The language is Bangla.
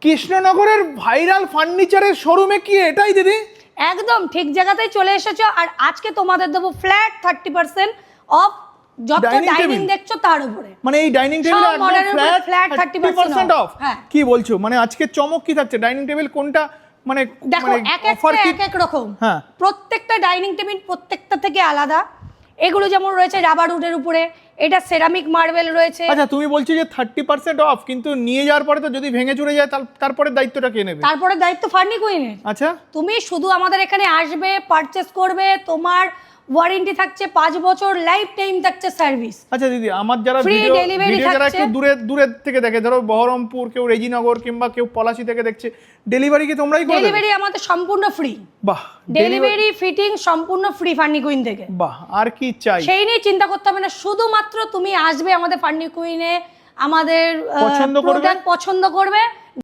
কৃষ্ণনগরের ভাইরাল ফার্নিচারের শোরুমে কি এটাই দিদি? একদম ঠিক জায়গাতেই চলে এসেছো। আর আজকে তোমাদের দেবো ফ্ল্যাট 30% অফ, যত Dining ডাইনিং table? দেখছো তার উপরে। মানে এই ডাইনিং টেবিলে সব একদম মডেলের উপরে ফ্ল্যাট flat 30% অফ। হ্যাঁ। কি বলছো? মানে আজকে চমক কি থাকছে? ডাইনিং টেবিল কোনটা মানে দেখো এক অফার একটা কি? এক এক রকম। হ্যাঁ। প্রত্যেকটা ডাইনিং টেবিল প্রত্যেকটা থেকে আলাদা। এগুলো যেমন রয়েছে রাবার উডের উপরে, এটা সেরামিক মার্বেল রয়েছে। আচ্ছা, তুমি বলছো যে 30% অফ, কিন্তু নিয়ে যাওয়ার পরে তো যদি ভেঙে চুরে যায় তারপরে দায়িত্বটা কে নেবে? তারপরে দায়িত্ব ফার্নি কুইনের। আচ্ছা, তুমি শুধু আমাদের এখানে আসবে, পারচেস করবে, তোমার ওয়ারেন্টি থাকছে 5 বছর, লাইফ টাইম থাকছে সার্ভিস। আচ্ছা দিদি, আমার যারা Free ভিডিও delivery যারা থাকছে। একটু দূরের থেকে দেখে, ধরো বহরমপুর, কেউ রেজিনগর কিংবা কেউ পলাশি থেকে দেখছে, ডেলিভারি কি তোমরাই করে দেবে? ডেলিভারি আমাদের সম্পূর্ণ ফ্রি। বাহ, ডেলিভারি ফিটিং সম্পূর্ণ ফ্রি ফার্নি কুইন থেকে। বাহ, আর কি চাই? সেই নিয়ে চিন্তা করতে হবে না, শুধুমাত্র তুমি আসবে আমাদের ফার্নি কুইনে, আমাদের পছন্দ করবে। প্রোডাক্ট পছন্দ করবে,